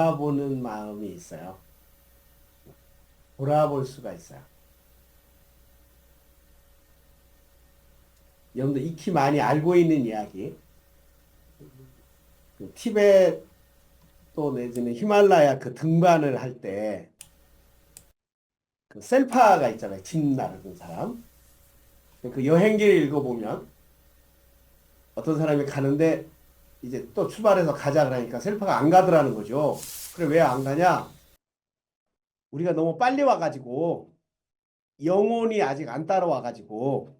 돌아보는 마음이 있어요. 돌아볼 수가 있어요. 여러분들 익히 많이 알고 있는 이야기. 그 티베트 또 내지는 히말라야 그 등반을 할 때 그 셀파가 있잖아요. 진 나르는 사람. 그 여행기를 읽어보면 어떤 사람이 가는데 이제 또 출발해서 가자 그러니까 셀파가 안 가더라는 거죠. 그래 왜 안 가냐? 우리가 너무 빨리 와가지고 영혼이 아직 안 따라와가지고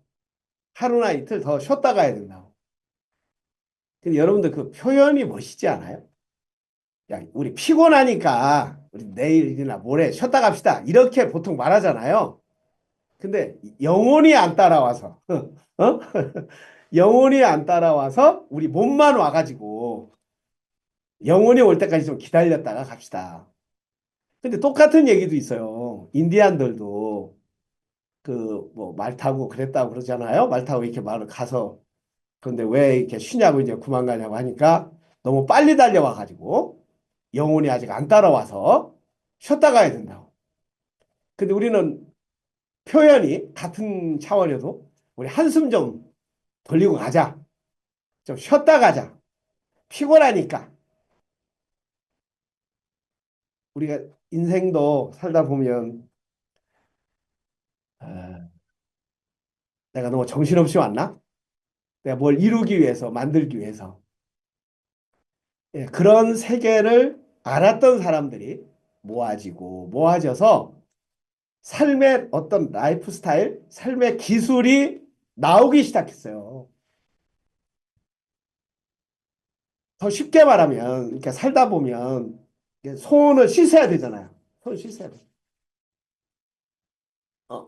하루나 이틀 더 쉬었다 가야 된다고. 근데 여러분들 그 표현이 멋있지 않아요? 야, 우리 피곤하니까 우리 내일이나 모레 쉬었다 갑시다. 이렇게 보통 말하잖아요. 근데 영혼이 안 따라와서 어? 영혼이 안 따라와서 우리 몸만 와가지고 영혼이 올 때까지 좀 기다렸다가 갑시다. 근데 똑같은 얘기도 있어요. 인디안들도 그 뭐 말 타고 그랬다고 그러잖아요. 말 타고 이렇게 말을 가서 그런데 왜 이렇게 쉬냐고 이제 그만 가냐고 하니까 너무 빨리 달려와 가지고 영혼이 아직 안 따라와서 쉬었다 가야 된다고. 근데 우리는 표현이 같은 차원에도 우리 한숨 좀 돌리고 가자. 좀 쉬었다 가자. 피곤하니까. 우리가 인생도 살다 보면 아, 내가 너무 정신없이 왔나? 내가 뭘 이루기 위해서 만들기 위해서 예, 그런 세계를 알았던 사람들이 모아져서 삶의 어떤 라이프 스타일, 삶의 기술이 나오기 시작했어요. 더 쉽게 말하면 이렇게 살다 보면 손을 씻어야 되잖아요. 손 씻어야 돼.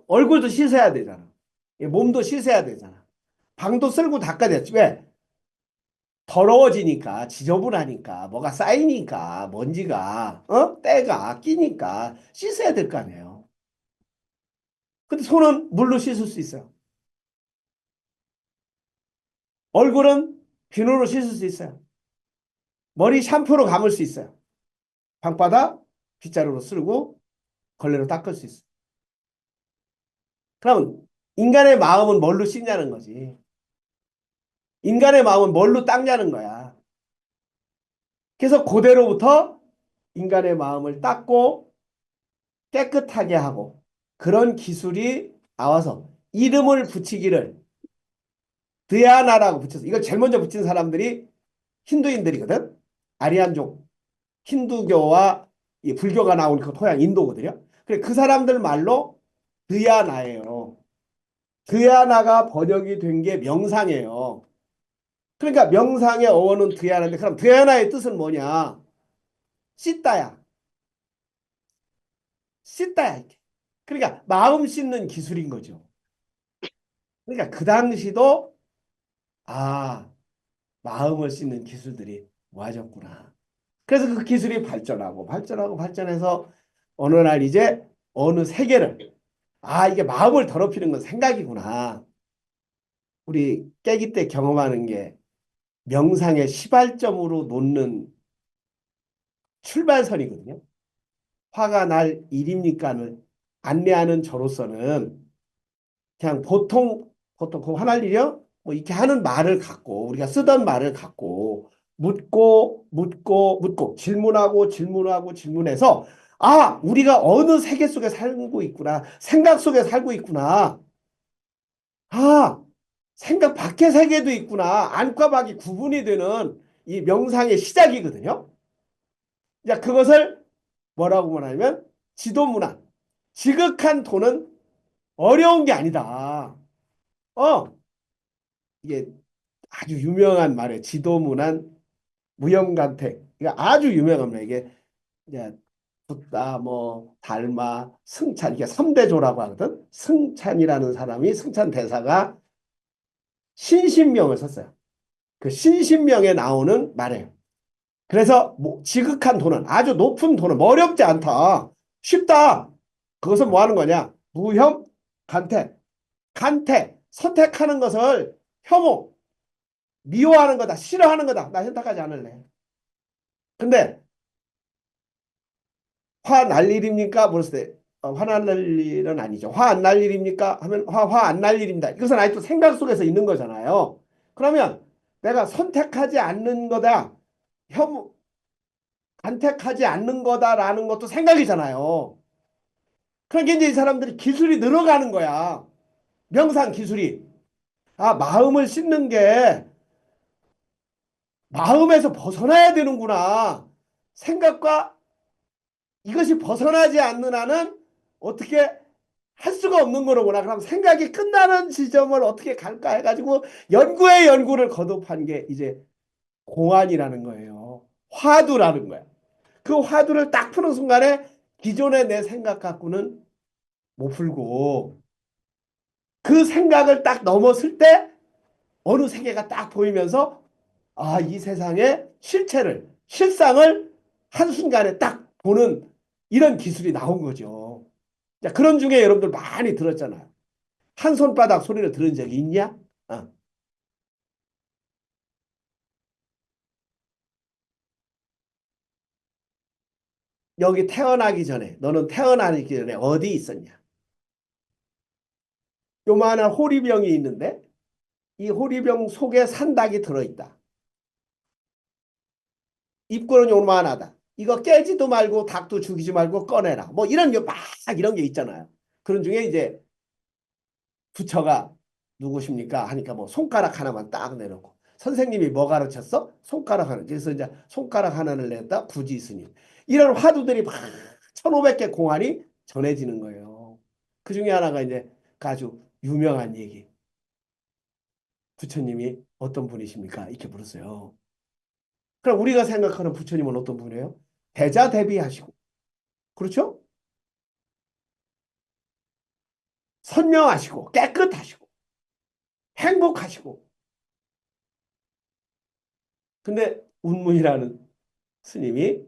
얼굴도 씻어야 되잖아. 몸도 씻어야 되잖아. 방도 쓸고 닦아야 돼. 왜? 더러워지니까, 지저분하니까, 뭐가 쌓이니까, 먼지가, 때가 끼니까 씻어야 될 거 아니에요. 근데 손은 물로 씻을 수 있어요. 얼굴은 비누로 씻을 수 있어요. 머리 샴푸로 감을 수 있어요. 방바닥 빗자루로 쓸고 걸레로 닦을 수 있어요. 그럼 인간의 마음은 뭘로 씻냐는 거지. 인간의 마음은 뭘로 닦냐는 거야. 그래서 고대로부터 인간의 마음을 닦고 깨끗하게 하고 그런 기술이 나와서 이름을 붙이기를 드야나라고 붙였어. 이걸 제일 먼저 붙인 사람들이 힌두인들이거든. 아리안족 힌두교와 이 불교가 나온 그 토양 인도거든요. 그래 그 사람들 말로 드야나예요. 드야나가 번역이 된 게 명상이에요. 그러니까 명상의 어원은 드야나인데 그럼 드야나의 뜻은 뭐냐? 씻다야. 씻다야. 이렇게. 그러니까 마음 씻는 기술인 거죠. 그러니까 그 당시도 아 마음을 씻는 기술들이 모아졌구나. 그래서 그 기술이 발전해서 어느 날 이제 어느 세계를 이게 마음을 더럽히는 건 생각이구나. 우리 깨기 때 경험하는 게 명상의 시발점으로 놓는 출발선이거든요. 화가 날 일입니까를 안내하는 저로서는 그냥 보통 그 화날 일이요? 뭐 이렇게 하는 말을 갖고 우리가 쓰던 말을 갖고 묻고 질문하고 질문해서 우리가 어느 세계 속에 살고 있구나. 생각 속에 살고 있구나. 아, 생각 밖의 세계도 있구나. 안과 밖이 구분이 되는 이 명상의 시작이거든요. 자, 그것을 뭐라고 말하냐면 지도문화. 지극한 도는 어려운 게 아니다. 어, 이게 아주 유명한 말이에요. 지도문안 무형간택. 이게 아주 유명한 말. 이게 이제 붓다, 뭐 달마, 승찬 이게 3대조라고 하거든. 승찬이라는 사람이 승찬 대사가 신신명을 썼어요. 그 신신명에 나오는 말이에요. 그래서 뭐 지극한 도는 아주 높은 도는 어렵지 않다. 쉽다. 그것은 뭐 하는 거냐? 무혐 간택. 간택. 선택하는 것을 혐오, 미워하는 거다. 싫어하는 거다. 나 선택하지 않을래. 근데 화 날 일입니까? 물었을 때 화날 일은 아니죠. 화 안 날 일입니까? 하면 화 안 날 일입니다. 이것은 아직도 생각 속에서 있는 거잖아요. 그러면 내가 선택하지 않는 거다. 혐 간택하지 않는 거다라는 것도 생각이잖아요. 그러니까 이제 이 사람들이 기술이 늘어가는 거야. 명상 기술이. 아, 마음을 씻는 게 마음에서 벗어나야 되는구나. 생각과 이것이 벗어나지 않는 한은 어떻게 할 수가 없는 거로구나. 그럼 생각이 끝나는 지점을 어떻게 갈까 해가지고 연구에 연구를 거듭한 게 이제 공안이라는 거예요. 화두라는 거야. 그 화두를 딱 푸는 순간에 기존의 내 생각 갖고는 못 풀고 그 생각을 딱 넘었을 때 어느 세계가 딱 보이면서 아, 이 세상의 실체를, 실상을 한순간에 딱 보는 이런 기술이 나온 거죠. 자, 그런 중에 여러분들 많이 들었잖아요. 한 손바닥 소리를 들은 적이 있냐? 여기 태어나기 전에, 너는 태어나기 전에 어디 있었냐? 요만한 호리병이 있는데 이 호리병 속에 산닭이 들어있다. 입구는 요만하다. 이거 깨지도 말고 닭도 죽이지 말고 꺼내라. 뭐 이런 막 이런 게 있잖아요. 그런 중에 이제 부처가 누구십니까? 하니까 뭐 손가락 하나만 딱 내놓고 선생님이 뭐 가르쳤어? 손가락 하나. 그래서 이제 손가락 하나를 냈다. 구지 스님. 이런 화두들이 막 1500개 공안이 전해지는 거예요. 그 중에 하나가 이제 아주 유명한 얘기. 부처님이 어떤 분이십니까? 이렇게 물었어요. 그럼 우리가 생각하는 부처님은 어떤 분이에요? 대자대비하시고 그렇죠? 선명하시고 깨끗하시고 행복하시고 근데 운문이라는 스님이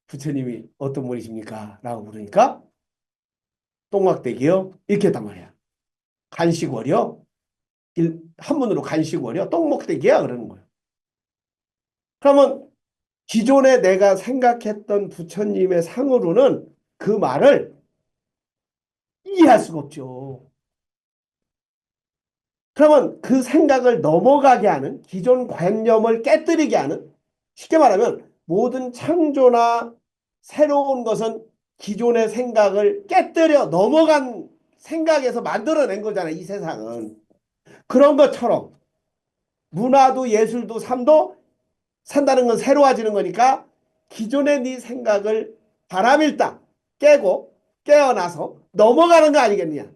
부처님이 어떤 분이십니까? 라고 물으니까 똥막대기요? 이렇게 했단 말이야. 간식월이요? 한문으로 간식월이요? 똥막대기야? 그러는 거예요. 그러면 기존에 내가 생각했던 부처님의 상으로는 그 말을 이해할 수가 없죠. 그러면 그 생각을 넘어가게 하는 기존 관념을 깨뜨리게 하는 쉽게 말하면 모든 창조나 새로운 것은 기존의 생각을 깨뜨려 넘어간 생각에서 만들어낸 거잖아요. 이 세상은. 그런 것처럼 문화도 예술도 삶도 산다는 건 새로워지는 거니까 기존의 네 생각을 바람일다 깨고 깨어나서 넘어가는 거 아니겠느냐.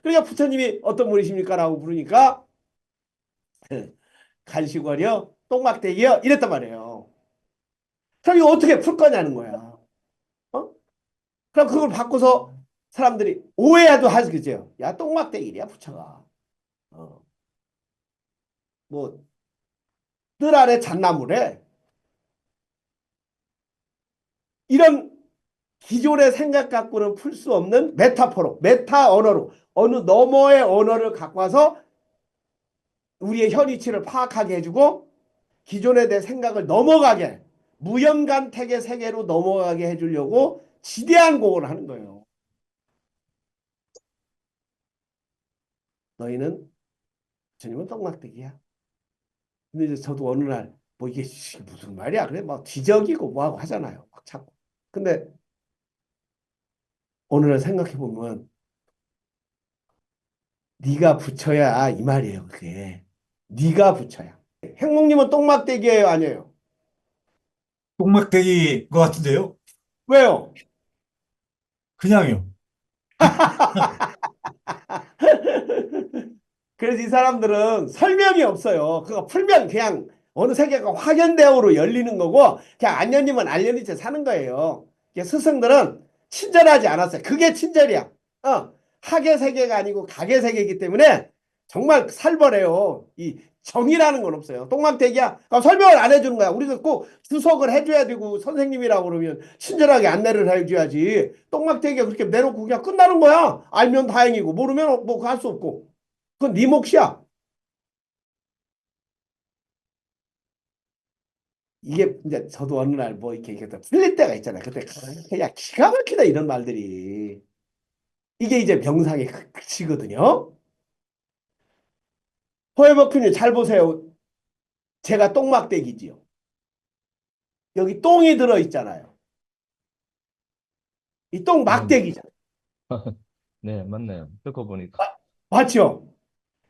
그러니까 부처님이 어떤 분이십니까? 라고 물으니까 간식거려 똥막대기요 이랬단 말이에요. 그럼 이거 어떻게 풀 거냐는 거야. 어? 그럼 그걸 바꿔서 사람들이 오해도 하겠죠. 야 똥막대기야 부처가. 어. 뭐뜰 아래 잣나무래. 이런 기존의 생각 갖고는 풀 수 없는 메타포로 메타 언어로 어느 너머의 언어를 갖고 와서 우리의 현이치를 파악하게 해주고 기존에 내 생각을 넘어가게 무형간택의 세계로 넘어가게 해주려고 지대한 공을 하는 거예요. 너희는 주님은 떡막대기야. 근데 이제 저도 어느 날 뭐 이게 무슨 말이야 그래 막 뒤적이고 뭐하고 하잖아요. 막 자꾸. 근데 어느 날 생각해 보면 네가 부처야 이 말이에요. 그게 네가 부처야. 행목님은 똥막대기예요 아니에요? 똥막대기 것 같은데요? 왜요? 그냥요. 그래서 이 사람들은 설명이 없어요. 그거 풀면 그냥 어느 세계가 확연대오로 열리는 거고 그냥 안 열리면 안 열린 채 사는 거예요. 스승들은 친절하지 않았어요. 그게 친절이야. 학의 세계가 아니고 각의 세계이기 때문에 정말 살벌해요. 이 정의라는 건 없어요. 똥망대기야. 설명을 안 해주는 거야. 우리가 꼭 주석을 해줘야 되고 선생님이라고 그러면 친절하게 안내를 해줘야지. 똥망대기가 그렇게 내놓고 그냥 끝나는 거야. 알면 다행이고 모르면 뭐 할 수 없고. 그건 네 몫이야. 이게 이제 저도 어느 날 뭐 이렇게 풀릴 때가 있잖아요. 그때 야 기가 막히다 이런 말들이 이게 이제 명상의 끝이거든요. 호해버큐님 잘 보세요. 제가 똥막대기지요. 여기 똥이 들어 있잖아요. 이 똥 네, 막대기잖아요. 네, 맞네요. 듣고 보니까. 맞죠?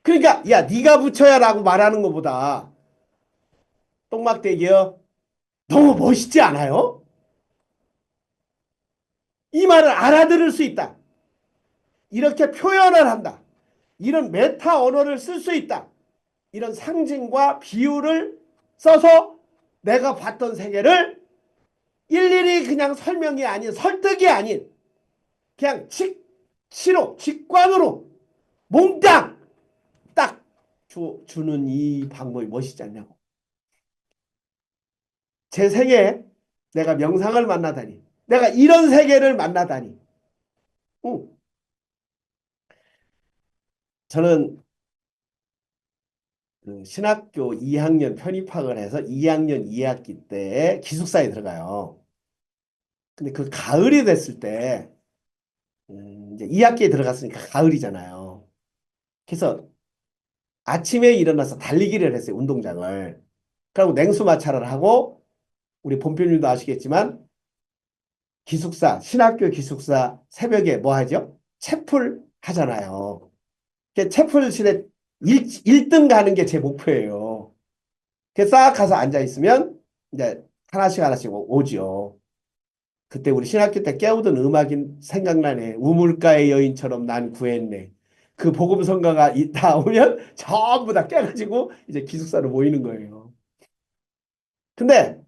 그러니까 야 네가 붙여야라고 말하는 것보다 똥막대기요. 너무 멋있지 않아요? 이 말을 알아들을 수 있다. 이렇게 표현을 한다. 이런 메타 언어를 쓸 수 있다. 이런 상징과 비유를 써서 내가 봤던 세계를 일일이 그냥 설명이 아닌 설득이 아닌 그냥 직시로 직관으로 몽땅 딱 주는 이 방법이 멋있지 않냐고. 제 세계에 내가 명상을 만나다니 내가 이런 세계를 만나다니 응. 저는 그 신학교 2학년 편입학을 해서 2학년 2학기 때 기숙사에 들어가요. 근데 그 가을이 됐을 때 이제 2학기에 들어갔으니까 가을이잖아요. 그래서 아침에 일어나서 달리기를 했어요. 운동장을. 그리고 냉수 마찰을 하고 우리 본표님도 아시겠지만 기숙사, 신학교 기숙사 새벽에 뭐 하죠? 채플 하잖아요. 채플실에 1등 가는 게 제 목표예요. 그래서 싹 가서 앉아 있으면 이제 하나씩 하나씩 오지요. 그때 우리 신학교 때 깨우던 음악이 생각나네. 우물가의 여인처럼 난 구했네. 그 복음성가가 나오면 전부 다 깨가지고 이제 기숙사로 모이는 거예요. 근데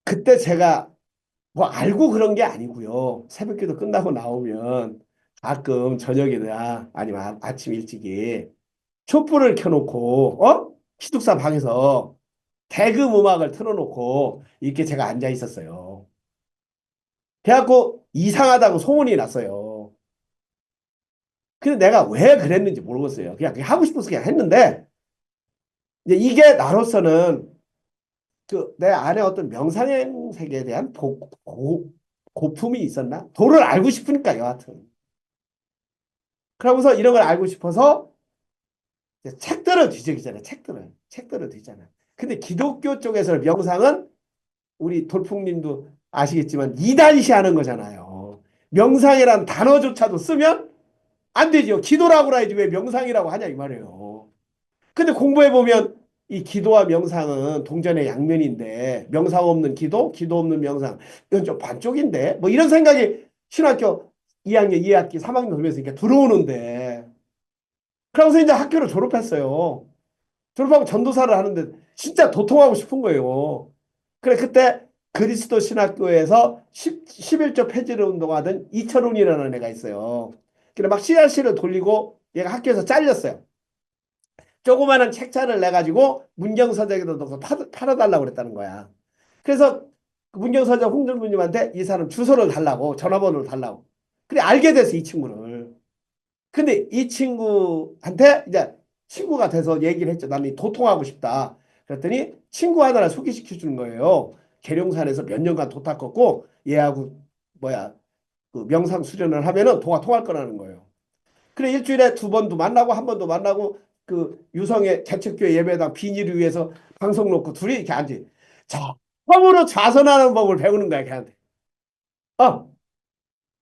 그때 제가 뭐 알고 그런 게 아니고요. 새벽기도 끝나고 나오면 가끔 저녁이나 아니면 아침 일찍이 촛불을 켜놓고 기숙사 방에서 대금 음악을 틀어놓고 이렇게 제가 앉아 있었어요. 그래갖고 이상하다고 소문이 났어요. 근데 내가 왜 그랬는지 모르겠어요. 그냥 하고 싶어서 그냥 했는데 이제 이게 나로서는 그 내 안에 어떤 명상의 세계에 대한 고품이 있었나? 도를 알고 싶으니까 여하튼. 그러면서 이런 걸 알고 싶어서 이제 책들을 뒤적이잖아요. 책들을 뒤잖아요. 근데 기독교 쪽에서 명상은 우리 돌풍님도 아시겠지만 이단시하는 거잖아요. 명상이라는 단어조차도 쓰면 안 되죠. 기도라고 해야지 왜 명상이라고 하냐 이 말이에요. 근데 공부해 보면 이 기도와 명상은 동전의 양면인데 명상 없는 기도, 기도 없는 명상 이건 좀 반쪽인데 뭐 이런 생각이 신학교 2학년, 2학기, 3학년 돌면서 이렇게 들어오는데 그러면서 이제 학교를 졸업했어요. 졸업하고 전도사를 하는데 진짜 도통하고 싶은 거예요. 그래 그때 그리스도 신학교에서 11조 폐지를 운동하던 이철훈이라는 애가 있어요. 그래 막 CRC를 돌리고 얘가 학교에서 잘렸어요. 조그마한 책자를 내가지고 문경서적에다 넣어서 팔아달라고 그랬다는 거야. 그래서 그 문경서적 홍준부님한테 이 사람 주소를 달라고 전화번호를 달라고. 그래 알게 됐어 이 친구를. 근데 이 친구한테 이제 친구가 돼서 얘기를 했죠. 나는 도통하고 싶다. 그랬더니 친구 하나를 소개시켜 주는 거예요. 계룡산에서 몇 년간 도 닦았고 얘하고 뭐야 그 명상 수련을 하면은 도가 통할 거라는 거예요. 그래 일주일에 두 번도 만나고 한 번도 만나고 그 유성의 개척교회 예배당 비닐을 위해서 방송 놓고 둘이 이렇게 앉지. 자, 처음으로 좌선하는 법을 배우는 거야 걔한테. 어.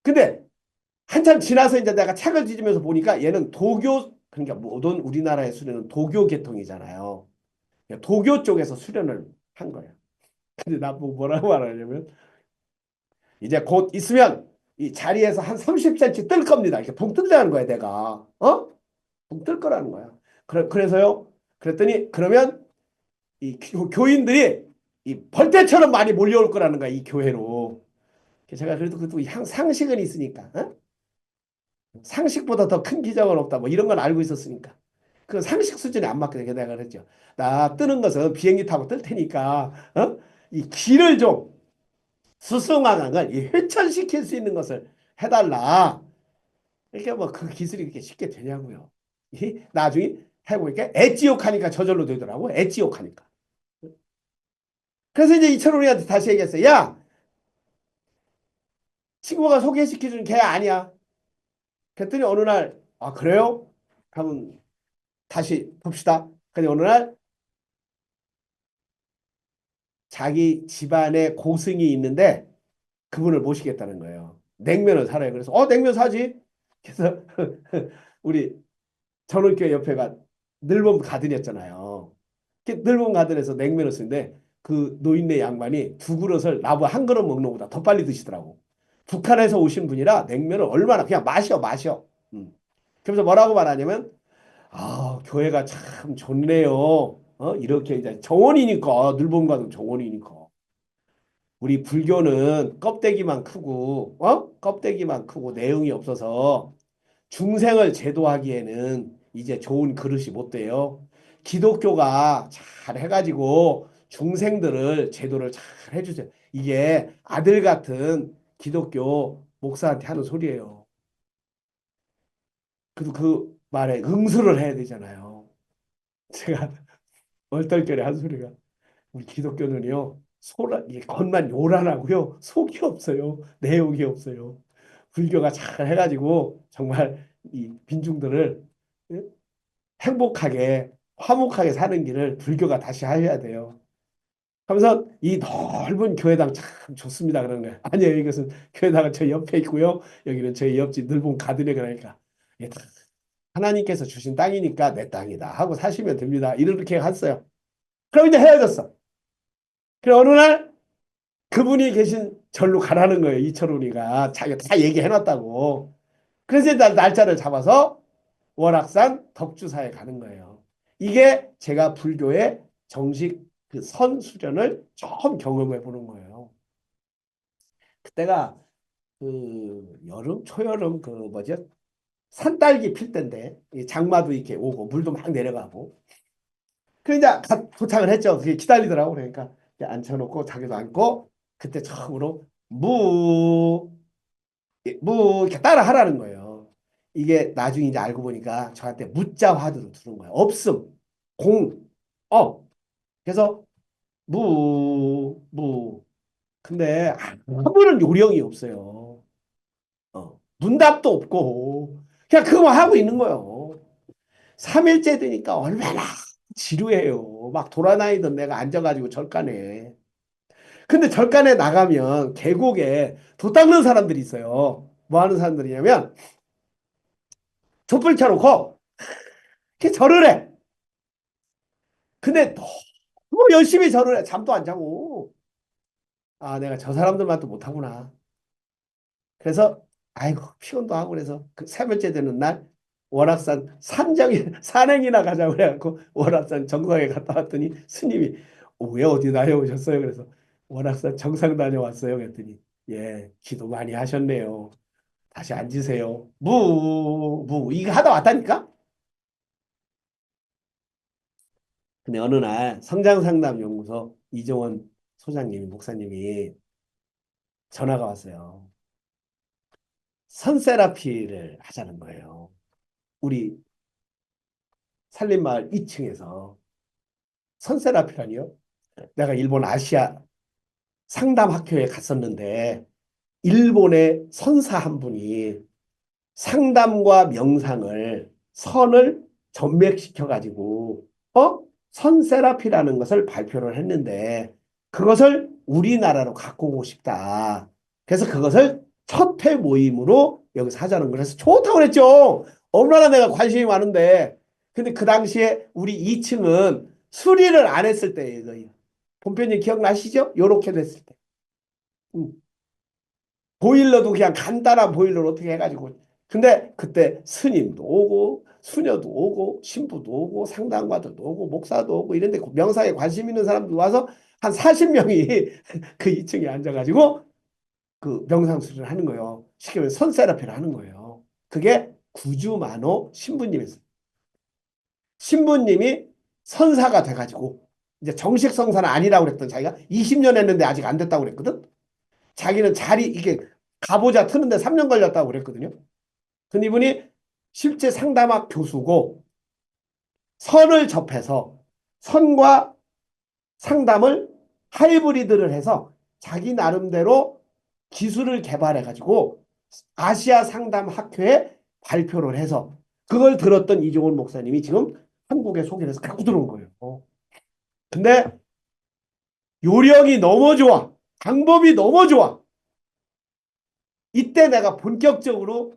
근데 한참 지나서 이제 내가 책을 뒤지면서 보니까 얘는 도교 그러니까 모든 우리나라의 수련은 도교 계통이잖아요. 도교 쪽에서 수련을 한 거야. 근데 나보고 뭐라고 말하냐면 이제 곧 있으면 이 자리에서 한 30cm 뜰 겁니다. 이렇게 붕 뜬다는 거야 내가. 붕 뜰 거라는 거야. 그래서요. 그랬더니 그러면 이 교인들이 이 벌떼처럼 많이 몰려올 거라는 거야 이 교회로. 제가 그래도 그래도 상식은 있으니까. 상식보다 더 큰 기적은 없다. 뭐 이런 건 알고 있었으니까. 그 상식 수준에 안 맞게 내가 그랬죠. 나 뜨는 것은 비행기 타고 뜰 테니까 이 길을 좀 수승화강을 회천시킬 수 있는 것을 해달라. 이렇게 뭐 그 기술이 그렇게 쉽게 되냐고요. 나중에 해보니까 엣지욕하니까 저절로 되더라고. 엣지욕하니까. 그래서 이제 이철훈이한테 다시 얘기했어요. 야, 친구가 소개시켜준 걔 아니야. 그랬더니 어느 날, 아, 그래요? 그러면 다시 봅시다. 근데 어느 날 자기 집안에 고승이 있는데 그분을 모시겠다는 거예요. 냉면을 사래요. 그래서 냉면 사지. 그래서 우리 전원교회 옆에가 늘봄 가든이었잖아요. 늘봄 가든에서 냉면을 쓰는데 그 노인네 양반이 두 그릇을 나보고 한 그릇 먹는 것보다 더 빨리 드시더라고. 북한에서 오신 분이라 냉면을 얼마나 그냥 마셔. 그래서 뭐라고 말하냐면 교회가 참 좋네요. 이렇게 이제 정원이니까 늘봄 가든 정원이니까. 우리 불교는 껍데기만 크고 내용이 없어서 중생을 제도하기에는 이제 좋은 그릇이 못 돼요. 기독교가 잘 해가지고 중생들을 제도를 잘 해주세요. 이게 아들 같은 기독교 목사한테 하는 소리예요. 그래도 그 말에 응수를 해야 되잖아요. 제가 얼떨결에 한 소리가 우리 기독교는요, 이게 겉만 요란하고요, 속이 없어요. 내용이 없어요. 불교가 잘 해가지고 정말 이 민중들을 예? 행복하게, 화목하게 사는 길을 불교가 다시 하셔야 돼요. 하면서 이 넓은 교회당 참 좋습니다. 그러는 거예요. 아니에요. 이것은 교회당은 저 옆에 있고요. 여기는 저희 옆집 늘본 가든에 그러니까. 이게 다 하나님께서 주신 땅이니까 내 땅이다 하고 사시면 됩니다. 이렇게 했어요. 그럼 이제 헤어졌어. 그래 어느 날 그분이 계신 절로 가라는 거예요. 이철훈이가 자기가 다 얘기해놨다고. 그래서 일단 날짜를 잡아서 월악산 덕주사에 가는 거예요. 이게 제가 불교의 정식 그 선수련을 처음 경험해 보는 거예요. 그때가 그 여름, 초여름 그 뭐죠? 산딸기 필 때인데 이 장마도 이렇게 오고 물도 막 내려가고. 그래 이제 도착을 했죠. 그게 기다리더라고. 그러니까 이제 앉혀놓고 자기도 앉고 그때 처음으로 이렇게 따라 하라는 거예요. 이게 나중에 이제 알고 보니까 저한테 무자 화두로 두는 거예요. 없음, 공, 그래서 무. 근데 아무런 요령이 없어요. 문답도 없고 그냥 그거만 하고 있는 거예요. 3일째 되니까 얼마나 지루해요. 막 돌아다니던 내가 앉아가지고 절간에. 근데 절간에 나가면 계곡에 도 닦는 사람들이 있어요. 뭐 하는 사람들이냐면 촛불 켜놓고 이렇게 절을 해. 근데 너무 열심히 절을 해. 잠도 안 자고. 내가 저 사람들만 또 못하구나. 그래서 아이고 피곤도 하고 그래서 그 세 번째 되는 날 월악산 산행이나 가자고 그래갖고 월악산 정상에 갔다 왔더니 스님이 왜 어디 다녀오셨어요? 그래서 월악산 정상 다녀왔어요. 그랬더니 예 기도 많이 하셨네요. 다시 앉으세요. 이거 하다 왔다니까? 근데 어느 날 성장상담연구소 이종원 소장님이 목사님이 전화가 왔어요. 선세라피를 하자는 거예요. 우리 산림마을 2층에서 선세라피라니요? 내가 일본 아시아 상담학교에 갔었는데 일본의 선사 한 분이 상담과 명상을 선을 전맥시켜 가지고 선세라피라는 것을 발표를 했는데 그것을 우리나라로 갖고 오고 싶다. 그래서 그것을 첫 회 모임으로 여기서 하자는 거예요. 그래서 좋다고 그랬죠. 얼마나 내가 관심이 많은데. 근데 그 당시에 우리 2층은 수리를 안 했을 때예요. 본편님 기억나시죠? 요렇게 됐을 때. 음. 보일러도 그냥 간단한 보일러로 어떻게 해가지고. 근데 그때 스님도 오고 수녀도 오고 신부도 오고 상담가도 오고 목사도 오고 이런데 명상에 관심 있는 사람도 와서 한 40명이 그 2층에 앉아가지고 그 명상 수련을 하는 거예요. 쉽게 말해서 선세라피를 하는 거예요. 그게 구주만호 신부님이었어요. 신부님이 선사가 돼가지고 이제 정식 성사는 아니라고 그랬던 자기가 20년 했는데 아직 안 됐다고 그랬거든. 자기는 이게 가보자 트는데 3년 걸렸다고 그랬거든요. 근데 이분이 실제 상담학 교수고 선을 접해서 선과 상담을 하이브리드를 해서 자기 나름대로 기술을 개발해가지고 아시아 상담 학회에 발표를 해서 그걸 들었던 이종원 목사님이 지금 한국에 소개를 해서 갖고 들어온 거예요. 근데 요령이 너무 좋아. 방법이 너무 좋아. 이때 내가 본격적으로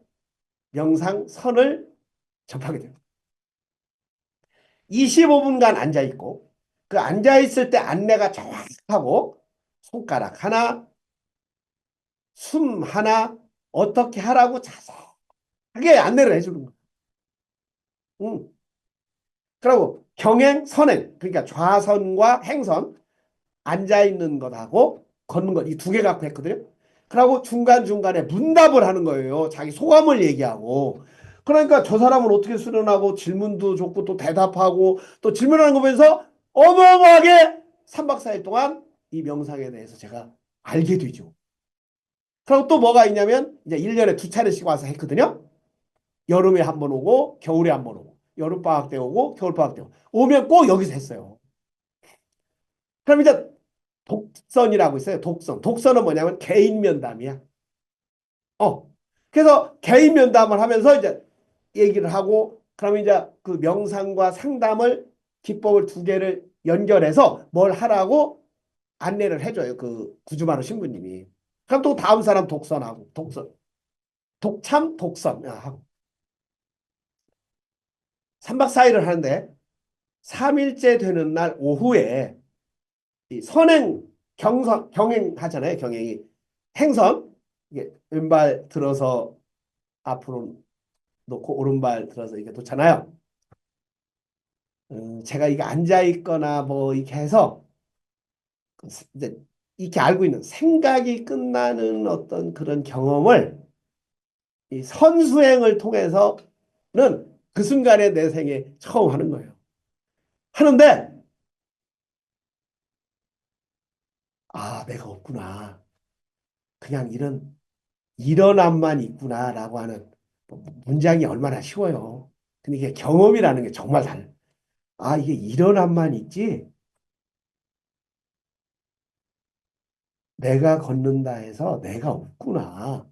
명상선을 접하게 됩니다. 25분간 앉아있고 그 앉아있을 때 안내가 정확하고 손가락 하나, 숨 하나 어떻게 하라고 자세하게 안내를 해주는 거야. 응. 그리고 경행, 선행 그러니까 좌선과 행선 앉아있는 것하고 걷는 것 이 두 개 갖고 했거든요. 그리고 중간중간에 문답을 하는 거예요. 자기 소감을 얘기하고. 그러니까 저 사람은 어떻게 수련하고 질문도 좋고 또 대답하고 또 질문하는 거 보면서 어마어마하게 3박 4일 동안 이 명상에 대해서 제가 알게 되죠. 그리고 또 뭐가 있냐면 이제 1년에 2차례씩 와서 했거든요. 여름에 한 번 오고 겨울에 한 번 오고 여름방학 때 오고 겨울방학 때 오고 오면 꼭 여기서 했어요. 그럼 이제 독선이라고 있어요. 독선. 독선은 뭐냐면 개인 면담이야. 그래서 개인 면담을 하면서 이제 얘기를 하고 그러면 이제 그 명상과 상담을 기법을 두 개를 연결해서 뭘 하라고 안내를 해줘요. 그 구주마루 신부님이. 그럼 또 다음 사람 독선하고 독선. 독참 독선 하고 3박 4일을 하는데 3일째 되는 날 오후에 이 선행 경행 하잖아요. 경행이 행선 이게 왼발 들어서 앞으로 놓고 오른발 들어서 이게 놓잖아요. 제가 이게 앉아 있거나 뭐 이렇게 해서 이제 이렇게 알고 있는 생각이 끝나는 어떤 그런 경험을 이 선수행을 통해서는 그 순간에 내 생에 처음 하는 거예요. 하는데 아 내가 없구나. 그냥 이런 일어남만 있구나라고 하는 문장이 얼마나 쉬워요. 근데 이게 경험이라는 게 정말 달라요. 아 이게 일어남만 있지 내가 걷는다 해서 내가 없구나.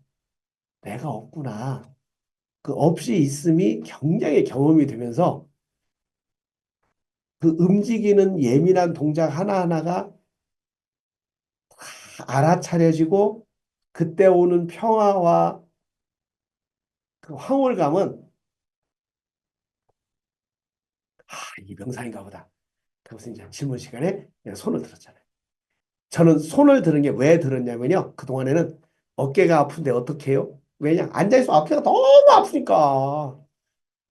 내가 없구나. 그 없이 있음이 굉장히 경험이 되면서 그 움직이는 예민한 동작 하나하나가 다 알아차려지고 그때 오는 평화와 그 황홀감은 이 명상인가 보다. 그래서 이제 질문 시간에 내가 손을 들었잖아요. 저는 손을 들은 게 왜 들었냐면요. 그동안에는 어깨가 아픈데 어떻게 해요? 왜냐? 앉아있어 어깨가 너무 아프니까.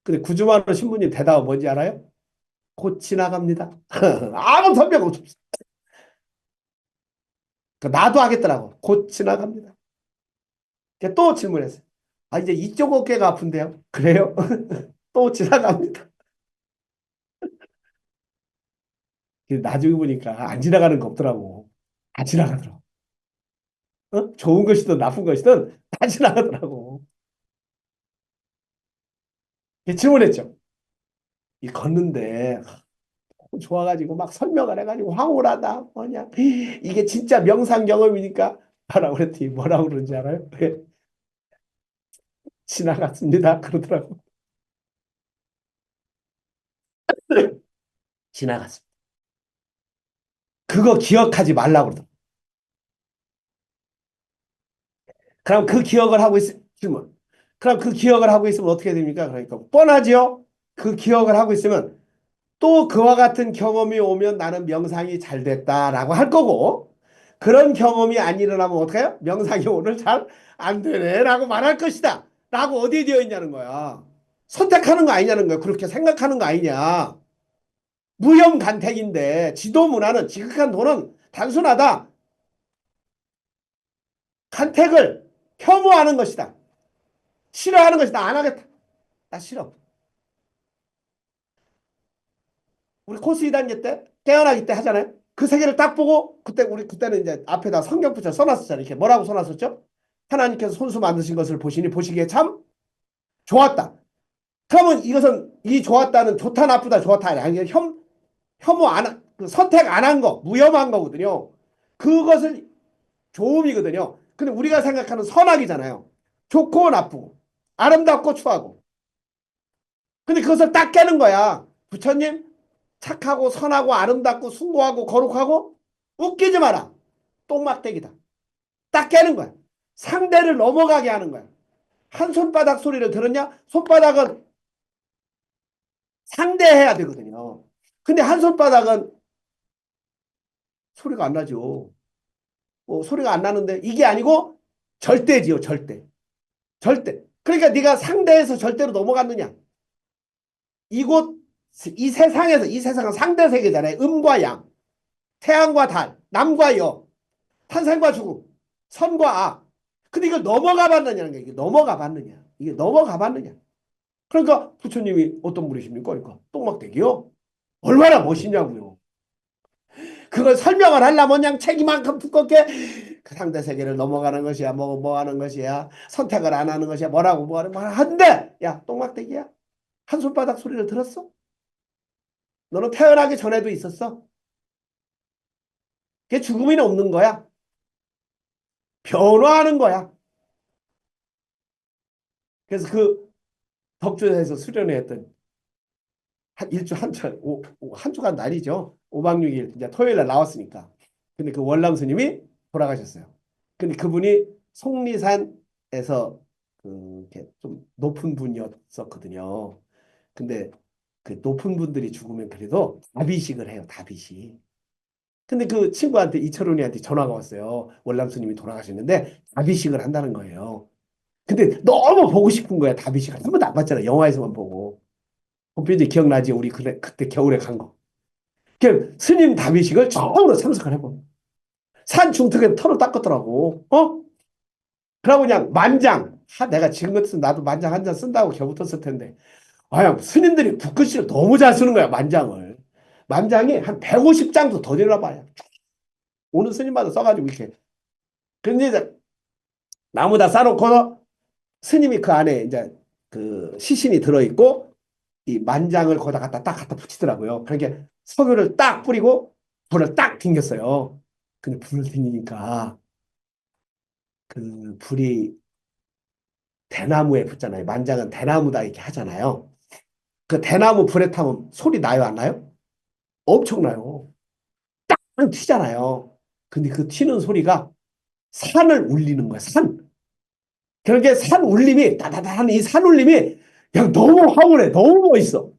근데 구주마루 신부님 대답은 뭔지 알아요? 곧 지나갑니다. 아무 설명 없어. 나도 하겠더라고. 곧 지나갑니다. 또 질문했어요. 아, 이제 이쪽 어깨가 아픈데요? 그래요? 또 지나갑니다. 나중에 보니까 안 지나가는 거 없더라고. 다 지나가더라고. 좋은 것이든 나쁜 것이든 다 지나가더라고. 질문했죠. 이 걷는데 좋아가지고 막 설명을 해가지고 황홀하다 뭐냐 이게 진짜 명상 경험이니까 뭐라고 그랬더니 뭐라고 그러는지 알아요? 지나갔습니다 그러더라고. 지나갔습니다. 그거 기억하지 말라고 그러더라고. 그럼 그 기억을 하고 질문. 그럼 그 기억을 하고 있으면 어떻게 됩니까? 그러니까 뻔하지요. 그 기억을 하고 있으면 또 그와 같은 경험이 오면 나는 명상이 잘 됐다라고 할 거고 그런 경험이 안 일어나면 어떡해요? 명상이 오늘 잘 안 되네라고 말할 것이다. 라고 어디에 되어 있냐는 거야. 선택하는 거 아니냐는 거야. 그렇게 생각하는 거 아니냐. 무형간택인데 지도 문화는 지극한 도는 단순하다. 간택을 혐오하는 것이다. 싫어하는 것이다. 안 하겠다. 나 싫어. 우리 코스 2단계 때 깨어나기 때 하잖아요. 그 세 개를 딱 보고 그때는 이제 앞에다 성경부터 써놨었잖아요. 이렇게 뭐라고 써놨었죠? 하나님께서 손수 만드신 것을 보시니 보시기에 참 좋았다. 그러면 이것은 이 좋았다는 좋다 나쁘다 좋다 아니 혐오 안 그 선택 안 한 거 무혐오한 거거든요. 그것을 좋음이거든요. 근데 우리가 생각하는 선악이잖아요. 좋고 나쁘고 아름답고 추하고. 근데 그것을 딱 깨는 거야. 부처님 착하고 선하고 아름답고 숭고하고 거룩하고 웃기지 마라. 똥막대기다. 딱 깨는 거야. 상대를 넘어가게 하는 거야. 한 손바닥 소리를 들었냐? 손바닥은 상대해야 되거든요. 근데 한 손바닥은 소리가 안 나죠. 소리가 안 나는데 이게 아니고 절대지요. 절대. 절대. 그러니까 네가 상대에서 절대로 넘어갔느냐? 이곳 이 세상에서 이 세상은 상대 세계잖아요. 음과 양, 태양과 달, 남과 여, 탄생과 죽음, 선과 악. 근데 이걸 넘어가 봤느냐는 게 이게 넘어가 봤느냐? 이게 넘어가 봤느냐? 그러니까 부처님이 어떤 분이십니까? 그러니까 똥막대기요. 얼마나 멋있냐고요. 그걸 설명을 하려면 그냥 책이만큼 두껍게 그 상대 세계를 넘어가는 것이야. 뭐 하는 것이야. 선택을 안 하는 것이야. 뭐라고 뭐 하는데 야 똥막대기야. 한 손바닥 소리를 들었어? 너는 태어나기 전에도 있었어. 그게 죽음이 없는 거야. 변화하는 거야. 그래서 그 덕주에서 수련회 했던 한 일주 한 주간 날이죠. 5박 6일 이제 토요일 날 나왔으니까. 근데 그 월남 스님이 돌아가셨어요. 근데 그분이 속리산에서 이렇게 좀 높은 분이었었거든요. 근데 그 높은 분들이 죽으면 그래도 다비식을 해요. 다비식. 근데 그 친구한테 이철훈이한테 전화가 왔어요. 월남 스님이 돌아가셨는데 다비식을 한다는 거예요. 근데 너무 보고 싶은 거야. 다비식을 한 번도 안 봤잖아. 영화에서만 보고. 홈페이지 기억나지? 우리 그때 겨울에 간 거. 그 스님 다비식을 처음으로 참석을 해보. 산 중턱에 털을 닦았더라고. 그러고 그냥 만장. 내가 지금 같은 나도 만장 한 잔 쓴다고 겨붙었을 텐데. 스님들이 붓글씨를 너무 잘 쓰는 거야. 만장을. 만장이 한 150장도 더 되나 봐요. 오는 스님마다 써가지고 이렇게. 근데 이제 나무다 싸놓고 스님이 그 안에 이제 그 시신이 들어있고 이 만장을 거기다 갖다 붙이더라고요. 그러니까 석유를 딱 뿌리고 불을 딱 튕겼어요. 근데 불을 튕기니까 그 불이 대나무에 붙잖아요. 만장은 대나무다 이렇게 하잖아요. 그 대나무 불에 타면 소리 나요, 안 나요? 엄청나요. 딱 튀잖아요. 근데 그 튀는 소리가 산을 울리는 거야, 산. 그러니까 산 울림이 따다다한 이 산 울림이 그냥 너무 황홀해. 너무 멋있어.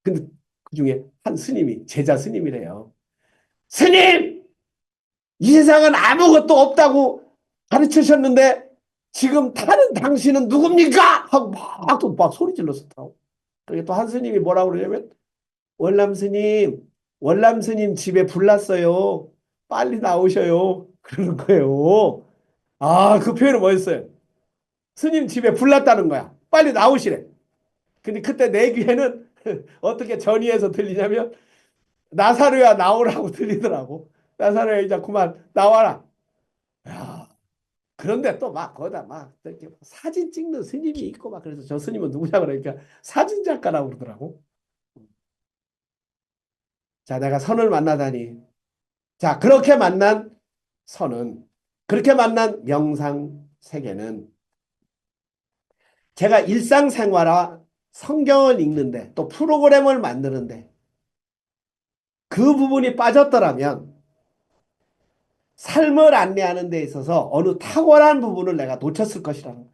근데 그중에 한 스님이 제자 스님이래요. 스님! 이 세상은 아무것도 없다고 가르치셨는데 지금 타는 당신은 누굽니까? 하고 막 소리 질렀었다고. 그게 또 한 스님이 뭐라고 그러냐면 월남 스님, 월남 스님 집에 불났어요. 빨리 나오셔요. 그러는 거예요. 그 표현은 뭐였어요? 스님 집에 불났다는 거야. 빨리 나오시래. 근데 그때 내 귀에는 어떻게 전이해서 들리냐면 나사로야 나오라고 들리더라고. 나사로야 이제 그만 나와라. 야, 그런데 또 막 거기다 막 이렇게 사진 찍는 스님이 있고 막 그래서 저 스님은 누구냐 그러니까 사진 작가라고 그러더라고. 자, 내가 선을 만나다니. 자, 그렇게 만난 선은 그렇게 만난 명상 세계는 제가 일상생활과 성경을 읽는데 또 프로그램을 만드는데 그 부분이 빠졌더라면 삶을 안내하는 데 있어서 어느 탁월한 부분을 내가 놓쳤을 것이라는 거예요.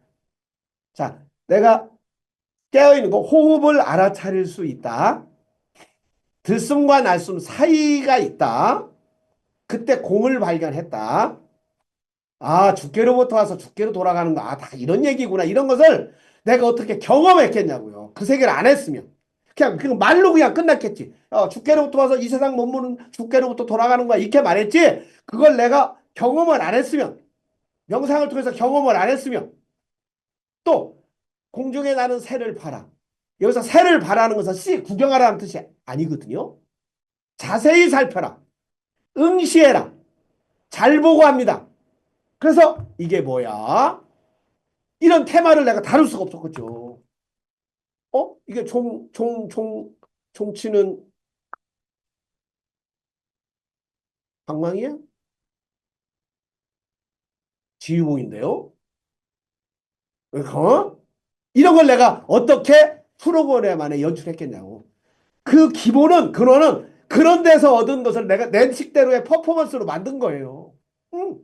자, 내가 깨어있는 거 호흡을 알아차릴 수 있다. 들숨과 날숨 사이가 있다. 그때 공을 발견했다. 죽게로부터 와서 죽게로 돌아가는 거. 다 이런 얘기구나. 이런 것을 내가 어떻게 경험했겠냐고요. 그 세계를 안 했으면. 그냥 말로 그냥 끝났겠지. 죽게로부터 와서 이 세상 몸무는 죽게로부터 돌아가는 거야. 이렇게 말했지. 그걸 내가 경험을 안 했으면, 명상을 통해서 경험을 안 했으면, 또 공중에 나는 새를 봐라. 여기서 새를 봐라는 것은 구경하라는 뜻이 아니거든요. 자세히 살펴라. 응시해라. 잘 보고 합니다. 그래서 이게 뭐야? 이런 테마를 내가 다룰 수가 없었겠죠. 이게 종치는 방망이야? 지휘봉인데요. 어? 이런 걸 내가 어떻게 프로그램 안에 연출했겠냐고. 그 기본은 근원은 그런 데서 얻은 것을 내가 내 식대로의 퍼포먼스로 만든 거예요. 응.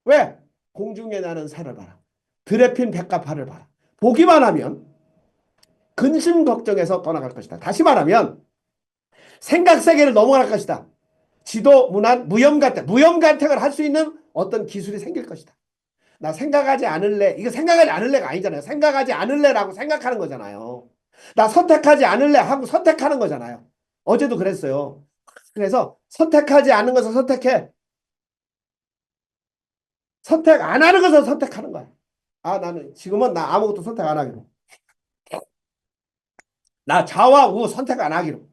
왜? 공중에 나는 새를 봐라. 들에 핀 백합화를 봐라. 보기만 하면 근심 걱정에서 떠나갈 것이다. 다시 말하면 생각 세계를 넘어갈 것이다. 지도, 문안, 무형간택을 할 수 있는 어떤 기술이 생길 것이다. 나 생각하지 않을래. 이거 생각하지 않을래가 아니잖아요. 생각하지 않을래라고 생각하는 거잖아요. 나 선택하지 않을래 하고 선택하는 거잖아요. 어제도 그랬어요. 그래서 선택하지 않는 것을 선택해. 선택 안 하는 것을 선택하는 거야. 아, 나는 지금은 나 아무것도 선택 안 하기로. 나 좌와 우 선택 안 하기로.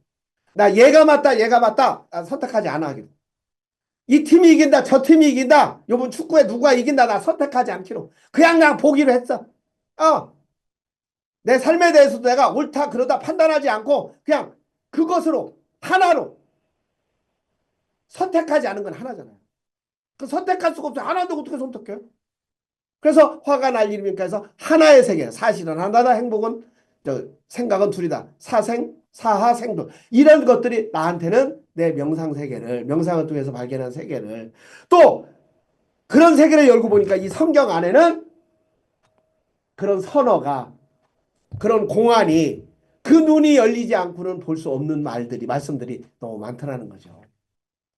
나 얘가 맞다, 얘가 맞다. 나 선택하지 안 하기로. 이 팀이 이긴다, 저 팀이 이긴다. 요번 축구에 누가 이긴다, 나 선택하지 않기로. 그냥 보기로 했어. 내 삶에 대해서도 내가 옳다, 그러다 판단하지 않고 그냥 그것으로, 하나로 선택하지 않은 건 하나잖아요. 그 선택할 수가 없어요. 하나인데 어떻게 선택해요? 그래서 화가 날 일입니까 해서 하나의 세계. 사실은 하나다. 행복은 생각은 둘이다. 사생, 사하, 생돈. 이런 것들이 나한테는 내 명상 세계를 명상을 통해서 발견한 세계를 또 그런 세계를 열고 보니까 이 성경 안에는 그런 선어가 그런 공안이 그 눈이 열리지 않고는 볼 수 없는 말들이 말씀들이 너무 많더라는 거죠.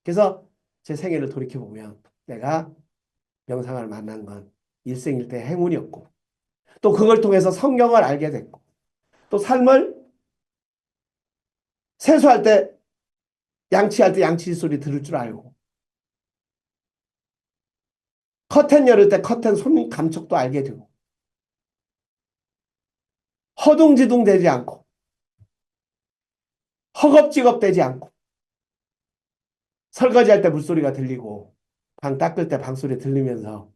그래서 제 생애를 돌이켜보면 내가 명상을 만난 건 일생일대 행운이었고 또 그걸 통해서 성경을 알게 됐고 또 삶을 세수할 때 양치할 때 양치 소리 들을 줄 알고 커튼 열을 때 커튼 손 감촉도 알게 되고 허둥지둥 되지 않고 허겁지겁 되지 않고 설거지할 때 물소리가 들리고 방 닦을 때 방소리 들리면서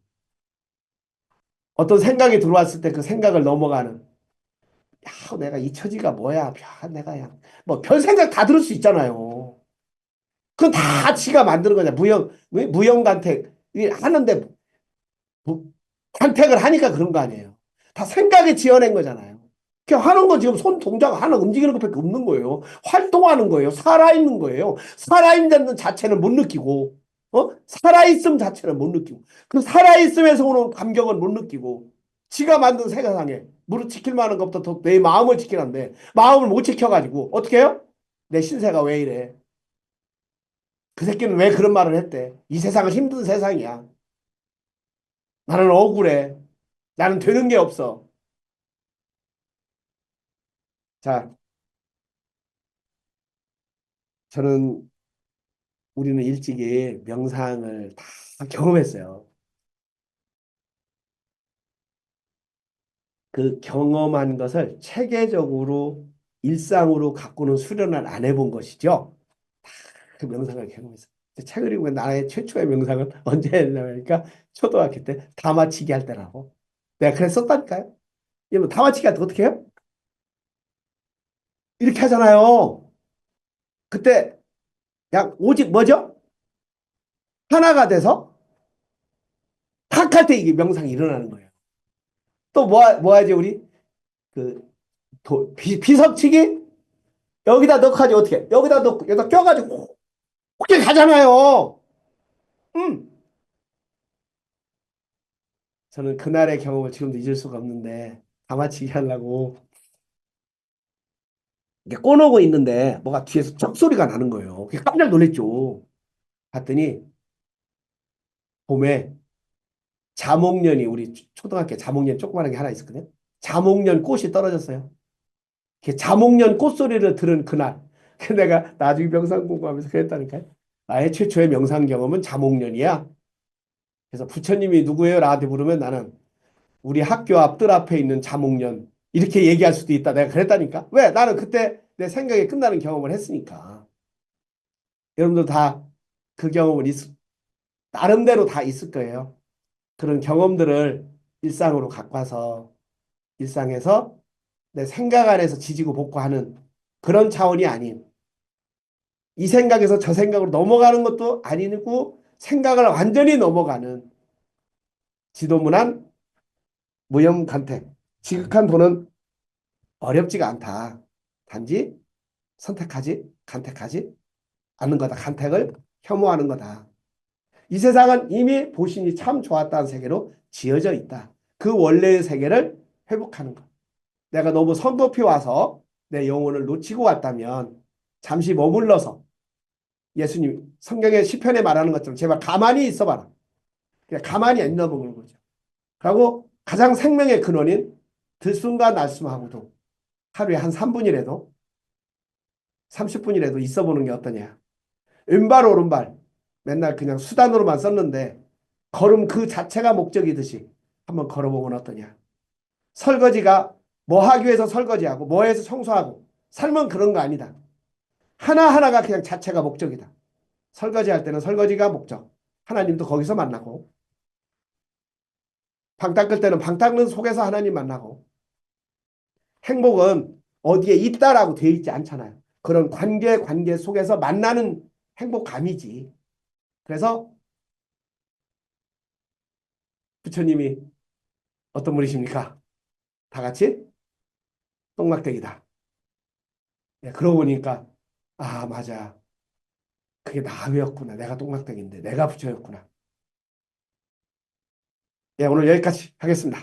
어떤 생각이 들어왔을 때 그 생각을 넘어가는 야, 내가 이 처지가 뭐야? 야, 내가 뭐 별 생각 다 들을 수 있잖아요. 그건 다 지가 만드는 거냐. 무형간택 하는데 간택을 하니까 그런 거 아니에요. 다 생각에 지어낸 거잖아요. 그냥 하는 건 지금 손 동작 하나 움직이는 것밖에 없는 거예요. 활동하는 거예요. 살아있는 거예요. 살아있는 자체는 못 느끼고, 살아있음 자체는 못 느끼고, 그 살아있음에서 오는 감격은 못 느끼고, 지가 만든 세상에 무릎 지킬 만한 것부터 더 내 마음을 지키는데, 마음을 못 지켜가지고, 어떻게 해요? 내 신세가 왜 이래? 그 새끼는 왜 그런 말을 했대? 이 세상은 힘든 세상이야. 나는 억울해. 나는 되는 게 없어. 자, 저는 우리는 일찍이 명상을 다 경험했어요. 그 경험한 것을 체계적으로 일상으로 갖고는 수련을 안 해본 것이죠. 그 명상을 경험했어요. 책을 읽으면 나의 최초의 명상은 언제 했냐니까 초등학교 때 다마치기 할 때라고. 내가 그랬었다니까요. 여러분 다마치기 할 때 어떻게 해요? 이렇게 하잖아요. 그때 그냥 오직 뭐죠? 하나가 돼서 탁 할 때 이게 명상이 일어나는 거예요. 또 뭐 하지 우리? 그 비석치기? 여기다 넣어가지고 어떻게 해? 여기다 넣고 여기다 껴가지고 그렇게 가잖아요. 음. 저는 그날의 경험을 지금도 잊을 수가 없는데 다마치기 하려고 이렇게 꺼놓고 있는데 뭐가 뒤에서 쩍 소리가 나는 거예요. 그게 깜짝 놀랐죠. 봤더니 봄에 자목련이 우리 초등학교 자목련 조그마한 게 하나 있었거든요. 자목련 꽃이 떨어졌어요. 그 자목련 꽃소리를 들은 그날 그 내가 나중에 명상 공부하면서 그랬다니까요. 나의 최초의 명상 경험은 자목련이야. 그래서 부처님이 누구예요? 나한테 물으면 나는 우리 학교 앞 뜰 앞에 있는 자목련 이렇게 얘기할 수도 있다. 내가 그랬다니까. 왜? 나는 그때 내 생각이 끝나는 경험을 했으니까. 여러분도 다 그 경험은 나름대로 다 있을 거예요. 그런 경험들을 일상으로 갖고 와서 일상에서 내 생각 안에서 지지고 볶고하는 그런 차원이 아닌 이 생각에서 저 생각으로 넘어가는 것도 아니고 생각을 완전히 넘어가는 지도문안 무염간택. 지극한 도는 어렵지가 않다. 단지 간택하지 않는 거다. 간택을 혐오하는 거다. 이 세상은 이미 보신이 참 좋았다는 세계로 지어져 있다. 그 원래의 세계를 회복하는 것. 내가 너무 성급히 와서 내 영혼을 놓치고 왔다면 잠시 머물러서 예수님 성경의 시편에 말하는 것처럼 제발 가만히 있어봐라. 그냥 가만히 있어보는 거죠. 그리고 가장 생명의 근원인 들숨과 날숨하고도 하루에 한 3분이라도 30분이라도 있어보는 게 어떠냐. 왼발 오른발 맨날 그냥 수단으로만 썼는데 걸음 그 자체가 목적이듯이 한번 걸어보면 어떠냐. 설거지가 뭐 하기 위해서 설거지하고 뭐 해서 청소하고 삶은 그런 거 아니다. 하나하나가 그냥 자체가 목적이다. 설거지할 때는 설거지가 목적. 하나님도 거기서 만나고 방 닦을 때는 방 닦는 속에서 하나님 만나고 행복은 어디에 있다라고 되어 있지 않잖아요. 그런 관계 속에서 만나는 행복감이지. 그래서 부처님이 어떤 분이십니까? 다 같이 똥막대기다. 네, 그러고 보니까 아 맞아. 그게 나였구나. 내가 똥막대기인데 내가 부처였구나. 예, 오늘 여기까지 하겠습니다.